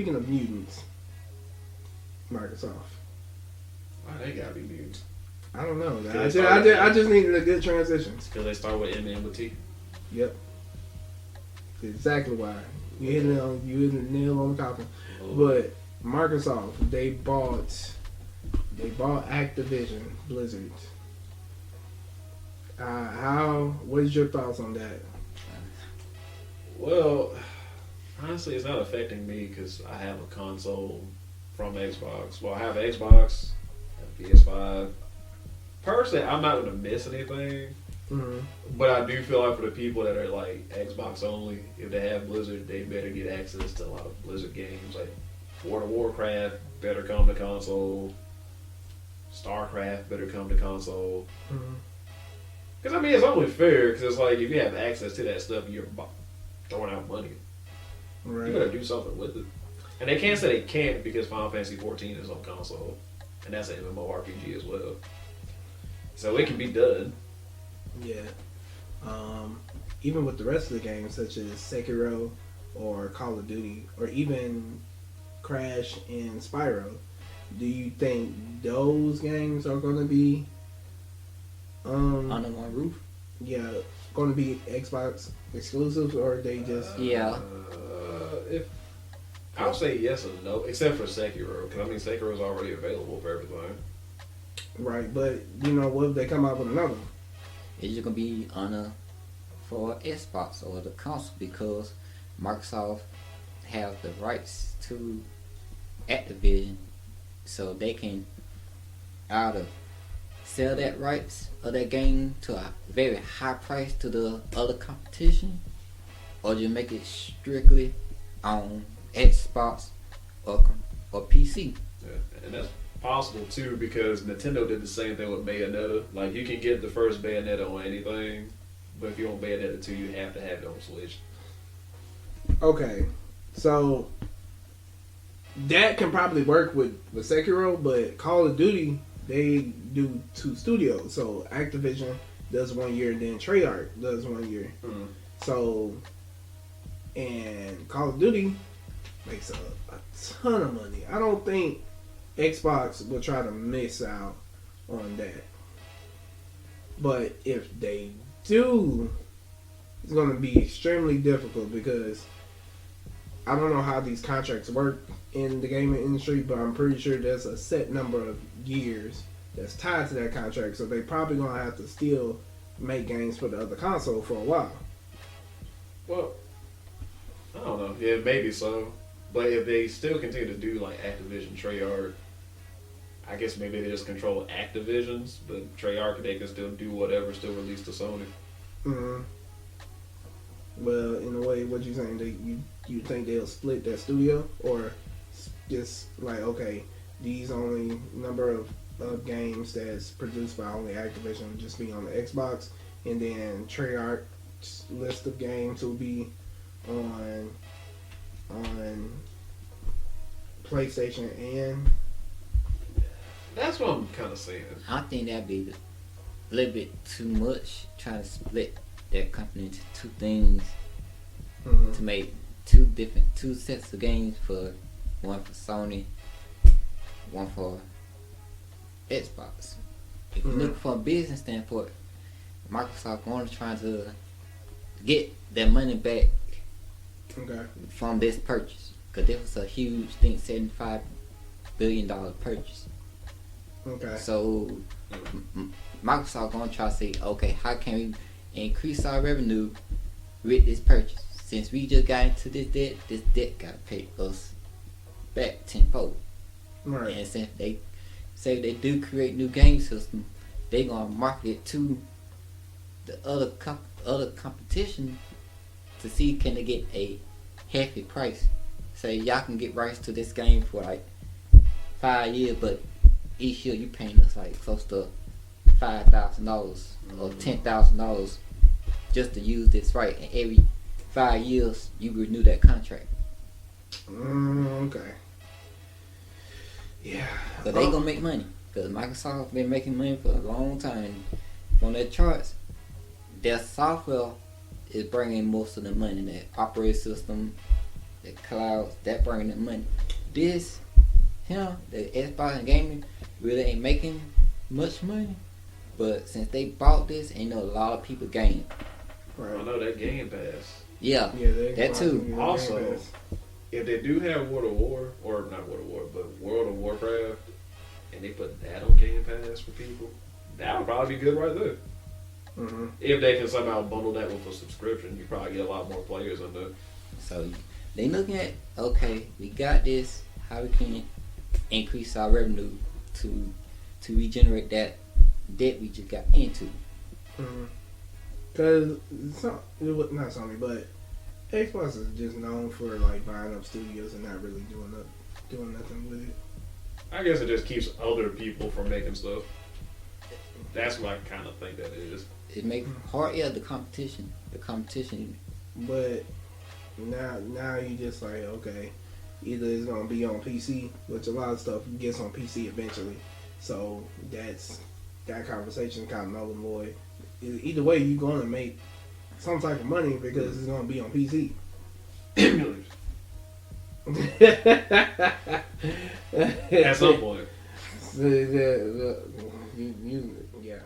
speaking of mutants, Microsoft. Why they gotta be mutants? I don't know. I just needed a good transition. Because they start with M and with T. Yep. Exactly why. You hit the nail on the coffin. But Microsoft, they bought Activision Blizzard. What is your thoughts on that? Well, honestly, it's not affecting me because I have a console from Xbox. Well, I have an Xbox, I have a PS5. Personally, I'm not going to miss anything. Mm-hmm. But I do feel like for the people that are like Xbox only, if they have Blizzard, they better get access to a lot of Blizzard games. Like World of Warcraft better come to console. StarCraft better come to console. Because I mean, it's only fair. Because it's like if you have access to that stuff, you're throwing out money. Right. You better do something with it. And they can't say they can't because Final Fantasy 14 is on console, and that's an MMORPG as well. So it can be done. Yeah. Even with the rest of the games, such as Sekiro or Call of Duty, or even Crash and Spyro, do you think those games are going to be under one roof? Yeah, going to be Xbox exclusives, or are they just if I'll say yes and no, except for Sekiro, because I mean Sekiro is already available for everything. Right, but what if they come out with another one? It's just gonna be for Xbox or the console because Microsoft have the rights to Activision, so they can either sell that rights of that game to a very high price to the other competition, or just make it strictly on Xbox or PC. Yeah, and that's possible too because Nintendo did the same thing with Bayonetta. Like you can get the first Bayonetta on anything, but if you want Bayonetta 2, you have to have it on Switch. Okay, so that can probably work with Sekiro, but Call of Duty, they do 2 studios. So Activision does 1 year, and then Treyarch does 1 year. Mm-hmm. So, and Call of Duty makes a ton of money. I don't think Xbox will try to miss out on that. But if they do, it's going to be extremely difficult because I don't know how these contracts work in the gaming industry, but I'm pretty sure there's a set number of years that's tied to that contract. So they probably going to have to still make games for the other console for a while. Well, I don't know. Yeah, maybe so. But if they still continue to do like Activision, Treyarch, I guess maybe they just control Activision's, but Treyarch, they can still do whatever, still release to Sony. Mm-hmm. Well, in a way, what you saying? You think they'll split that studio, or just like, okay, these only number of games that's produced by only Activision will just be on the Xbox, and then Treyarch's list of games will be on PlayStation and. That's what I'm kind of saying. I think that'd be a little bit too much trying to split that company into 2 things to make 2 sets of games one for Sony, one for Xbox. If you look from a business standpoint, Microsoft only trying to get their money back from this purchase because it was a huge thing, $75 billion purchase. Okay. So Microsoft gonna try to say, okay, how can we increase our revenue with this purchase? Since we just got into this debt gotta pay us back tenfold. Right. And since they say they do create new game system, they gonna market it to the other competition to see can they get a hefty price. Say y'all can get rights to this game for like 5 years, but each year you paying us like close to $5,000 or $10,000 just to use this right, and every 5 years you renew that contract. Okay. Yeah. So they gonna make money because Microsoft been making money for a long time. From their charts, their software is bringing most of the money. Their operating system, the clouds, that bringing in money. This, the Xbox and gaming really ain't making much money. But since they bought this, a lot of people game. Right. I know that Game Pass. Yeah, that too. Also, if they do have World of War, or not World of War, but World of Warcraft, and they put that on Game Pass for people, that would probably be good right there. Mm-hmm. If they can somehow bundle that with a subscription, you probably get a lot more players on there. So they looking at, okay, we got this, how we can increase our revenue to regenerate that debt we just got into. Because not Sony, but Xbox is just known for like buying up studios and not really doing nothing with it. I guess it just keeps other people from making stuff. That's what I kind of think that is. It makes hard, the competition. But now you just like, okay, either it's gonna be on PC, which a lot of stuff gets on PC eventually. So that conversation kind of null and void. Either way, you're gonna make some type of money because it's gonna be on PC. At some point. Yeah.